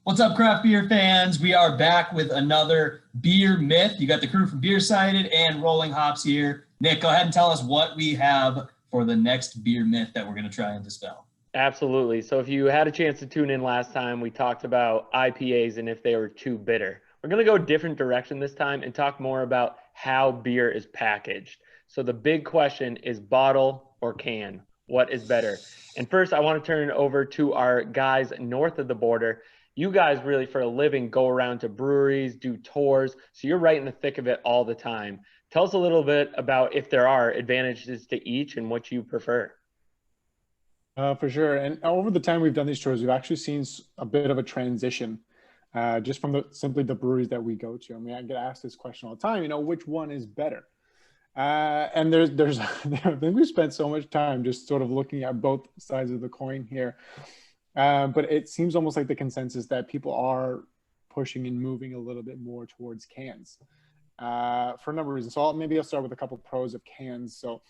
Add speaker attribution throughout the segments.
Speaker 1: What's up, craft beer fans? We are back with another beer myth. You got the crew from BeerSighted and Rolling Hops here. Nick, go ahead and tell us what we have for the next beer myth that we're going to try and dispel.
Speaker 2: Absolutely. So if you had a chance to tune in last time, we talked about IPAs and if they were too bitter. We're going to go a different direction this time and talk more about how beer is packaged. So the big question is bottle or can? What is better? And first, I want to turn it over to our guys north of the border. You guys really, for a living, go around to breweries, do tours. So you're right in the thick of it all the time. Tell us a little bit about if there are advantages to each and what you prefer.
Speaker 3: For sure. And over the time we've done these tours, we've actually seen a bit of a transition just from simply the breweries that we go to. I mean, I get asked this question all the time, which one is better? And there's I think we spent so much time just sort of looking at both sides of the coin here. But it seems almost like the consensus that people are pushing and moving a little bit more towards cans for a number of reasons. So maybe I'll start with a couple of pros of cans. So,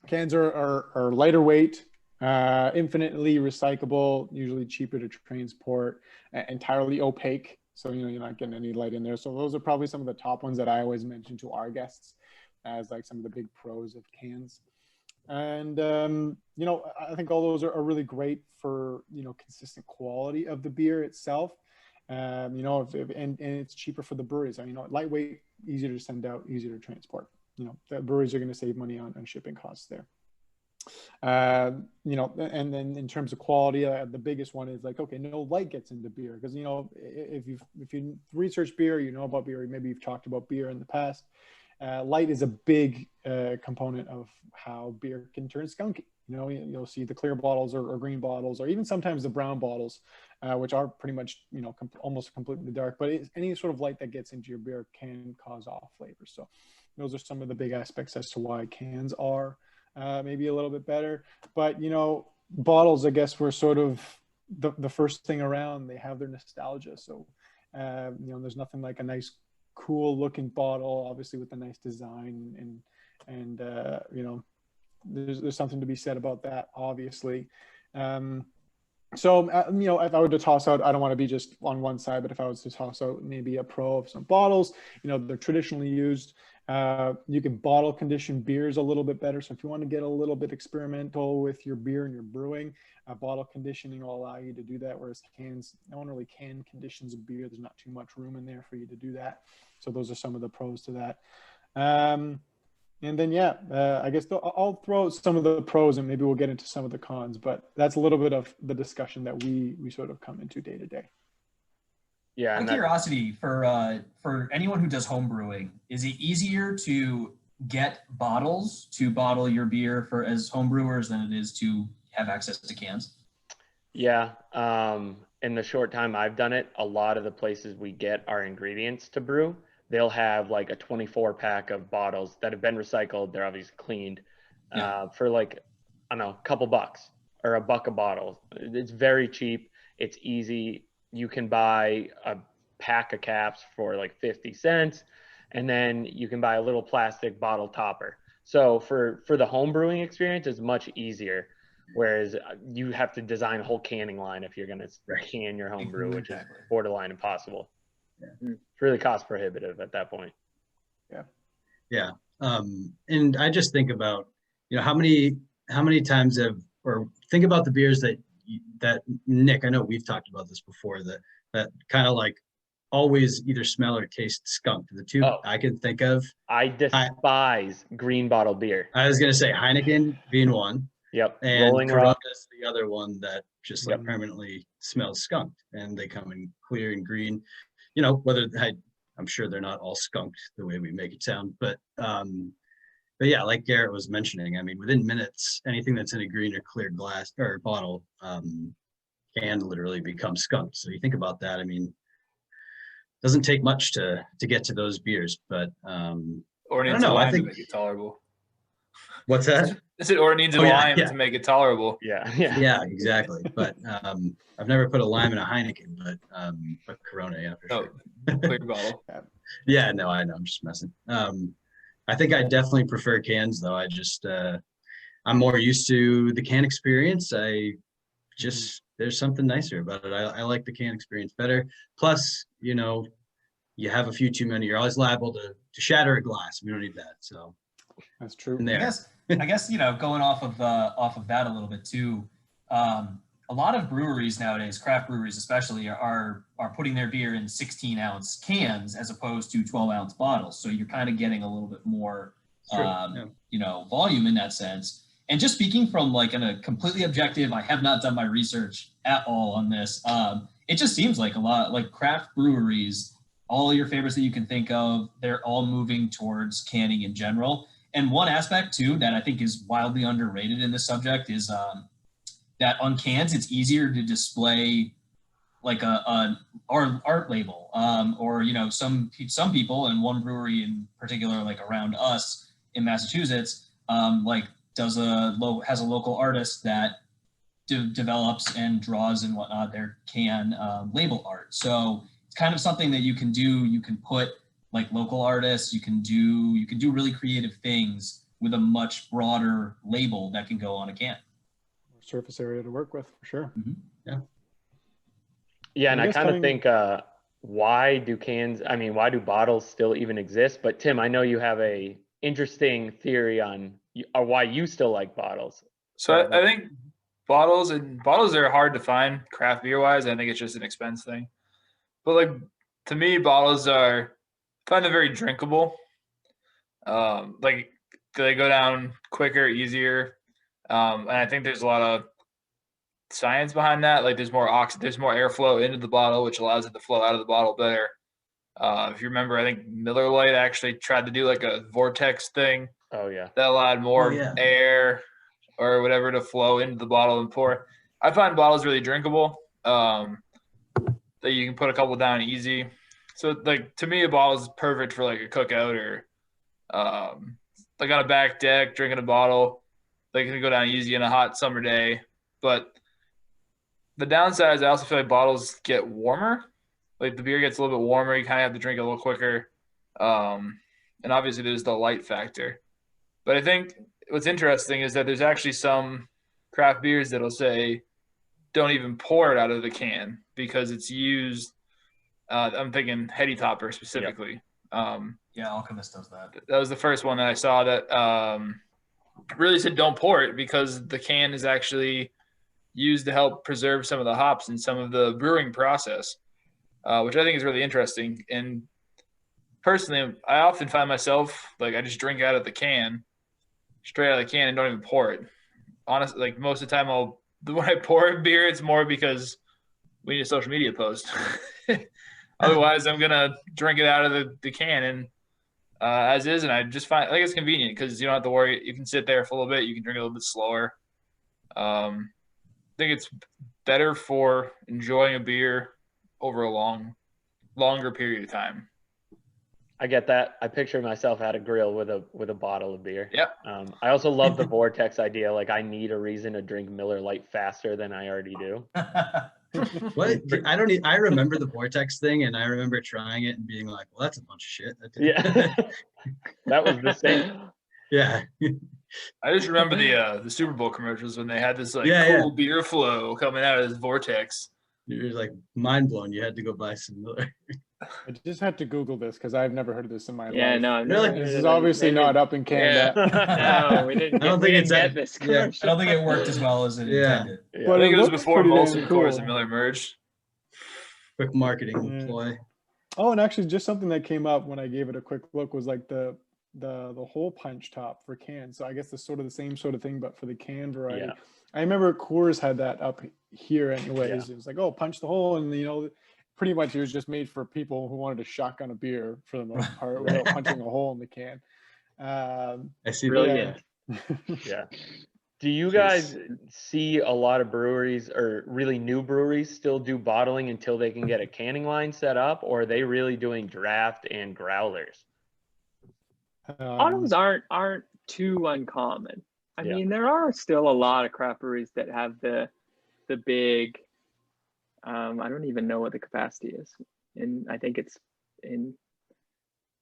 Speaker 3: cans are lighter weight, infinitely recyclable, usually cheaper to transport, entirely opaque. So, you're not getting any light in there. So those are probably some of the top ones that I always mention to our guests as like some of the big pros of cans. And, I think all those are really great for, consistent quality of the beer itself. And it's cheaper for the breweries. Lightweight, easier to send out, easier to transport. The breweries are going to save money on shipping costs there. And then in terms of quality, the biggest one is like, okay, no light gets into beer because, if you research beer, about beer, maybe you've talked about beer in the past. Light is a big component of how beer can turn skunky. You'll see the clear bottles or green bottles, or even sometimes the brown bottles, which are pretty much, almost completely dark. But any sort of light that gets into your beer can cause off flavors. So those are some of the big aspects as to why cans are maybe a little bit better. But, bottles, I guess, were sort of the first thing around. They have their nostalgia. So, there's nothing like a nice, cool looking bottle, obviously with a nice design and there's something to be said about that, obviously. So, if I were to toss out, I don't want to be just on one side, but if I was to toss out maybe a pro of some bottles, they're traditionally used. You can bottle condition beers a little bit better. So if you want to get a little bit experimental with your beer and your brewing, bottle conditioning will allow you to do that. Whereas cans, no one really can conditions a beer. There's not too much room in there for you to do that. So those are some of the pros to that. And then, I guess I'll throw some of the pros and maybe we'll get into some of the cons, but that's a little bit of the discussion that we sort of come into day to day.
Speaker 1: Yeah. Out of curiosity, for anyone who does home brewing, is it easier to get bottles to bottle your beer as home brewers than it is to have access to cans?
Speaker 2: Yeah. In the short time I've done it, a lot of the places we get our ingredients to brew, they'll have like a 24 pack of bottles that have been recycled. They're obviously cleaned for like, I don't know, a couple bucks or $1 a bottle. It's very cheap. It's easy. You can buy a pack of caps for like 50 cents, and then you can buy a little plastic bottle topper. So for the home brewing experience, it's much easier. Whereas you have to design a whole canning line if you're going to can your home brew, which is borderline impossible. Yeah. It's really cost prohibitive at that point.
Speaker 3: Yeah.
Speaker 4: Yeah. And I just think about, how many times think about the beers that Nick, I know we've talked about this before, that kind of like always either smell or taste skunked. The two I can think of.
Speaker 2: I despise green bottle beer.
Speaker 4: I was going to say Heineken being one.
Speaker 2: Yep.
Speaker 4: And Corona's the other one that just like permanently smells skunked, and they come in clear and green. I'm sure they're not all skunked the way we make it sound, but yeah, like Garrett was mentioning, I mean, within minutes, anything that's in a green or clear glass or bottle can literally become skunked. So you think about that. I mean, it doesn't take much to get to those beers, but
Speaker 5: or it needs a lime to make it tolerable.
Speaker 4: What's that?
Speaker 5: I said, or it needs a lime to make it tolerable.
Speaker 4: Yeah, exactly. But I've never put a lime in a Heineken, but Corona, for sure.
Speaker 5: Clear bottle.
Speaker 4: Yeah, no, I know. I'm just messing. I think I definitely prefer cans, though. I'm more used to the can experience. I just there's something nicer about it. I like the can experience better. Plus, you know, you have a few too many, you're always liable to shatter a glass. We don't need that. So
Speaker 3: that's true.
Speaker 1: I guess, you know, going off of that a little bit too, a lot of breweries nowadays, craft breweries especially, are putting their beer in 16-ounce cans as opposed to 12-ounce bottles. So you're kind of getting a little bit more, you know, volume in that sense. And just speaking from like a completely objective, I have not done my research at all on this. It just seems like a lot like craft breweries, all your favorites that you can think of, they're all moving towards canning in general. And one aspect too that I think is wildly underrated in this subject is that on cans it's easier to display like a art label, or you know some people, and one brewery in particular, like around us in Massachusetts, like has a local artist that develops and draws and whatnot their can label art. So it's kind of something that you can do. You can put like local artists. You can do really creative things with a much broader label that can go on a can.
Speaker 3: Surface area to work with for sure.
Speaker 1: Mm-hmm.
Speaker 2: Yeah, and I kind of think why do bottles still even exist? But Tim, I know you have a interesting theory on why you still like bottles.
Speaker 5: So I think bottles are hard to find craft beer wise. I think it's just an expense thing. But like to me, bottles I find them very drinkable. Like they go down quicker, easier. And I think there's a lot of science behind that. Like there's more airflow into the bottle, which allows it to flow out of the bottle better. If you remember, I think Miller Lite actually tried to do like a vortex thing.
Speaker 2: Oh yeah.
Speaker 5: That allowed more air or whatever to flow into the bottle and pour. I find bottles really drinkable. That you can put a couple down easy. So like to me, a bottle is perfect for like a cookout or like on a back deck, drinking a bottle. They can go down easy in a hot summer day. But the downside is I also feel like bottles get warmer. Like the beer gets a little bit warmer. You kind of have to drink it a little quicker. And obviously there's the light factor. But I think what's interesting is that there's actually some craft beers that'll say don't even pour it out of the can because it's used. I'm thinking Heady Topper specifically.
Speaker 1: Yep. Yeah, Alchemist does that.
Speaker 5: That was the first one that I saw that really said don't pour it because the can is actually used to help preserve some of the hops and some of the brewing process, which I think is really interesting. And personally, I often find myself like I just drink out of the can, straight out of the can, and don't even pour it. Honestly, like most of the time, when I pour beer, it's more because we need a social media post. Otherwise, I'm gonna drink it out of the can and as is, and I just find it's convenient because you don't have to worry. You can sit there for a little bit. You can drink a little bit slower. I think it's better for enjoying a beer over a longer period of time.
Speaker 2: I get that. I picture myself at a grill with a bottle of beer.
Speaker 5: Yeah.
Speaker 2: I also love the vortex idea. Like I need a reason to drink Miller Lite faster than I already do.
Speaker 4: What? I remember the vortex thing, and I remember trying it and being like, well, that's a bunch of shit.
Speaker 2: Yeah. That was the same.
Speaker 4: Yeah.
Speaker 5: I just remember the Super Bowl commercials when they had this cool beer flow coming out of this vortex.
Speaker 4: It was like mind blown. You had to go buy some Miller.
Speaker 3: I just had to Google this because I've never heard of this in my life.
Speaker 6: Yeah, no,
Speaker 4: really?
Speaker 3: This is obviously not up in Canada.
Speaker 6: Yeah. No, we didn't. I don't think this.
Speaker 1: Yeah, I don't think it worked as well as it intended.
Speaker 5: Yeah. But I think it was before Molson Coors and Miller merged.
Speaker 4: Quick marketing ploy.
Speaker 3: Oh, and actually, just something that came up when I gave it a quick look was like the hole punch top for cans. So I guess the same sort of thing, but for the can variety. Yeah. I remember Coors had that up here anyways. Yeah. It was like, oh, punch the hole, and pretty much it was just made for people who wanted to shotgun a beer for the most part without punching a hole in the can.
Speaker 4: I see.
Speaker 6: Brilliant.
Speaker 2: Yeah. Do you guys see a lot of breweries or really new breweries still do bottling until they can get a canning line set up, or are they really doing draft and growlers?
Speaker 6: Bottles aren't too uncommon. I mean, there are still a lot of craft breweries that have the big. I don't even know what the capacity is, and I think it's in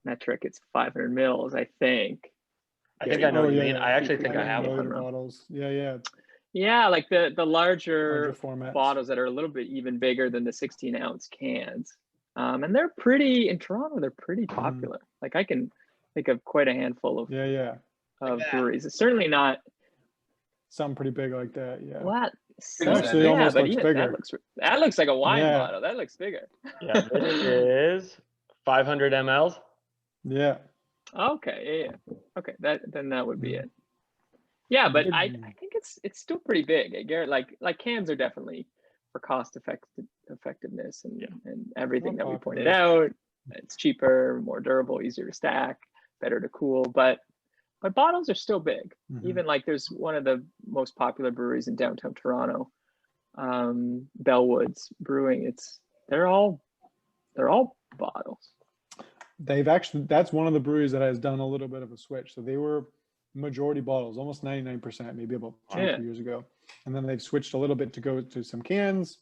Speaker 6: metric. It's 500 mils, I think.
Speaker 2: I think I know what you mean. I actually think I have one.
Speaker 3: Bottles. Yeah.
Speaker 6: Yeah, like the larger
Speaker 3: formats.
Speaker 6: bottles that are a little bit even bigger than the 16-ounce cans. And they're pretty, in Toronto, they're pretty popular. Like I can think of quite a handful of of breweries. It's certainly not
Speaker 3: some pretty big like that. Yeah.
Speaker 6: What?
Speaker 3: Actually, almost
Speaker 6: but
Speaker 3: looks
Speaker 6: even
Speaker 3: bigger.
Speaker 6: That looks like a wine bottle. That looks bigger.
Speaker 2: Yeah, this is 500 mLs.
Speaker 3: Yeah.
Speaker 6: Okay. Yeah. Okay. Then that would be it. Yeah, but I think it's still pretty big. Garrett, like cans are definitely for cost effectiveness and everything that we pointed out. It's cheaper, more durable, easier to stack, better to cool. But bottles are still big. Even like there's one of the most popular breweries in downtown Toronto, Bellwoods Brewing. They're all bottles.
Speaker 3: They've actually, that's one of the breweries that has done a little bit of a switch. So they were majority bottles, almost 99%, maybe about 2 years ago. And then they've switched a little bit to go to some cans,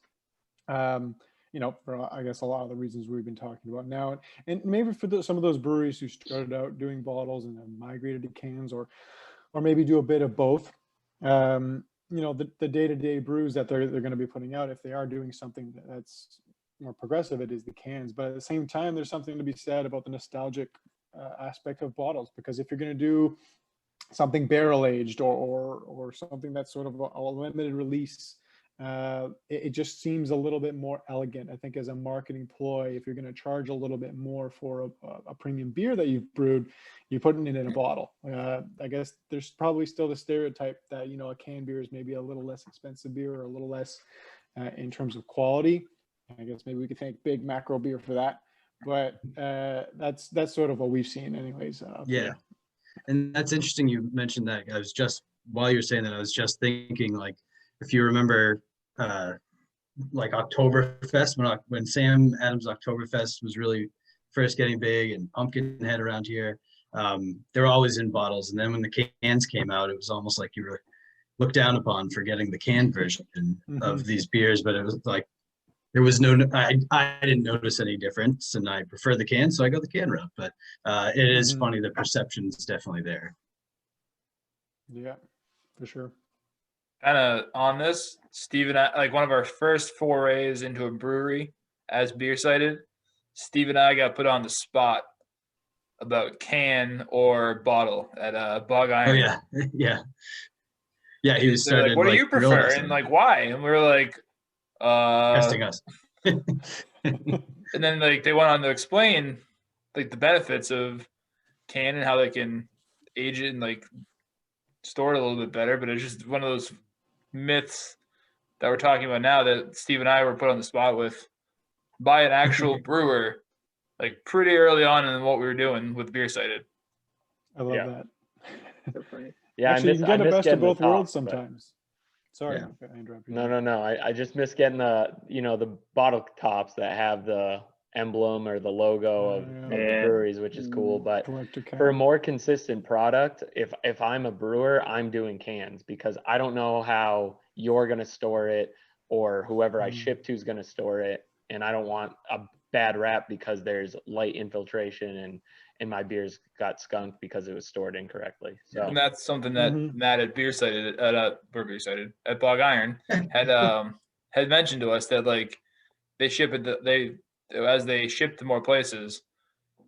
Speaker 3: you know, for I guess a lot of the reasons we've been talking about now. And maybe for some of those breweries who started out doing bottles and then migrated to cans, or maybe do a bit of both. You know, the day-to-day brews that they're going to be putting out, if they are doing something that's more progressive, it is the cans. But at the same time, there's something to be said about the nostalgic aspect of bottles, because if you're going to do something barrel aged or something that's sort of a limited release, it just seems a little bit more elegant, I think, as a marketing ploy. If you're going to charge a little bit more for a premium beer that you've brewed, you're putting it in a bottle. I guess there's probably still the stereotype that, you know, a canned beer is maybe a little less expensive beer or a little less in terms of quality. I guess maybe we could thank Big Macro Beer for that, but that's sort of what we've seen anyways.
Speaker 4: And that's interesting you mentioned that. I was just, while you're saying that, I was just thinking, like, if you remember like Oktoberfest, when Sam Adams Oktoberfest was really first getting big, and Pumpkinhead around here, they were always in bottles. And then when the cans came out, it was almost like you were looked down upon for getting the canned version of these beers. But it was like, there was I didn't notice any difference, and I prefer the can, so I go the can route. But it is funny, the perception's definitely there.
Speaker 3: Yeah, for sure.
Speaker 5: Kind of on this, Steve and I, like one of our first forays into a brewery as BeerSighted, Steve and I got put on the spot about can or bottle at Bog Iron.
Speaker 4: Oh yeah. He was started
Speaker 5: like, what do you prefer, and like why? And we were like,
Speaker 4: testing us.
Speaker 5: And then like they went on to explain like the benefits of can and how they can age it and like store it a little bit better. But it's just one of those myths that we're talking about now that Steve and I were put on the spot with by an actual brewer, like pretty early on in what we were doing with BeerSighted.
Speaker 3: I love that.
Speaker 6: So funny.
Speaker 2: Yeah,
Speaker 3: actually, you can get a best of both worlds sometimes. Sorry,
Speaker 2: yeah.
Speaker 3: I interrupted you.
Speaker 2: No. I just miss getting the bottle tops that have the emblem or the logo of the breweries, which is cool. But for a more consistent product, if I'm a brewer, I'm doing cans, because I don't know how you're going to store it or whoever I ship to is going to store it. And I don't want a bad rap because there's light infiltration and my beers got skunked because it was stored incorrectly. So,
Speaker 5: and that's something that Matt at BeerSighted at Bog Iron had mentioned to us, that like they ship it, as they ship to more places,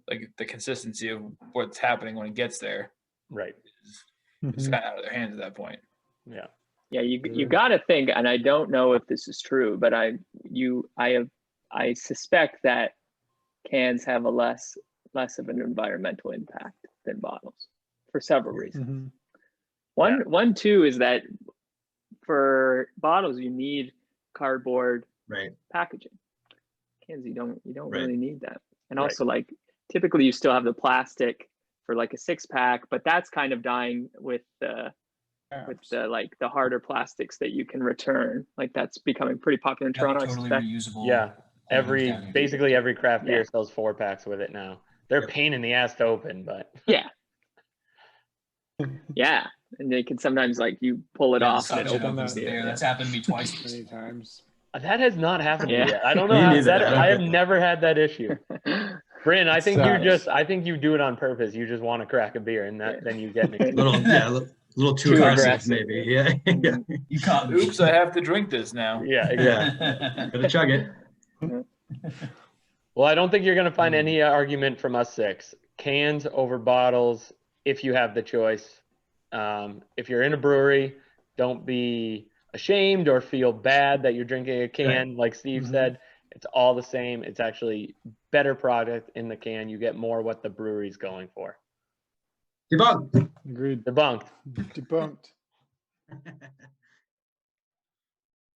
Speaker 5: like the consistency of what's happening when it gets there,
Speaker 2: right,
Speaker 5: it's kind of out of their hands at that point.
Speaker 6: Yeah, you got to think, and I don't know if this is true, but I suspect that cans have a less of an environmental impact than bottles for several reasons. One too is that for bottles you need cardboard packaging. Cans you don't really need that. And also, like, typically you still have the plastic for like a 6-pack, but that's kind of dying with the like the harder plastics that you can return. Like that's becoming pretty popular in Toronto.
Speaker 1: Totally reusable.
Speaker 2: Yeah. Basically every craft beer sells 4-packs with it now. They're a pain in the ass to open, but
Speaker 6: yeah. And they can sometimes, like, you pull it off and it opens
Speaker 1: there. That's happened to me twice.
Speaker 3: Many times.
Speaker 2: That has not happened to me yet. I don't know. I have never had that issue. Bryn, I think you do it on purpose. You just want to crack a beer, and then you get
Speaker 4: little little too aggressive, maybe. Yeah. Yeah.
Speaker 1: You caught me.
Speaker 5: Oops, I have to drink this now.
Speaker 2: Yeah, exactly.
Speaker 4: Gotta chug it.
Speaker 2: Well, I don't think you're going to find any argument from us six. Cans over bottles, if you have the choice. If you're in a brewery, don't be ashamed or feel bad that you're drinking a can. Like Steve said, it's all the same. It's actually better product in the can. You get more what the brewery's going for.
Speaker 4: Debunked.
Speaker 3: Agreed.
Speaker 2: Debunked.
Speaker 3: Debunked.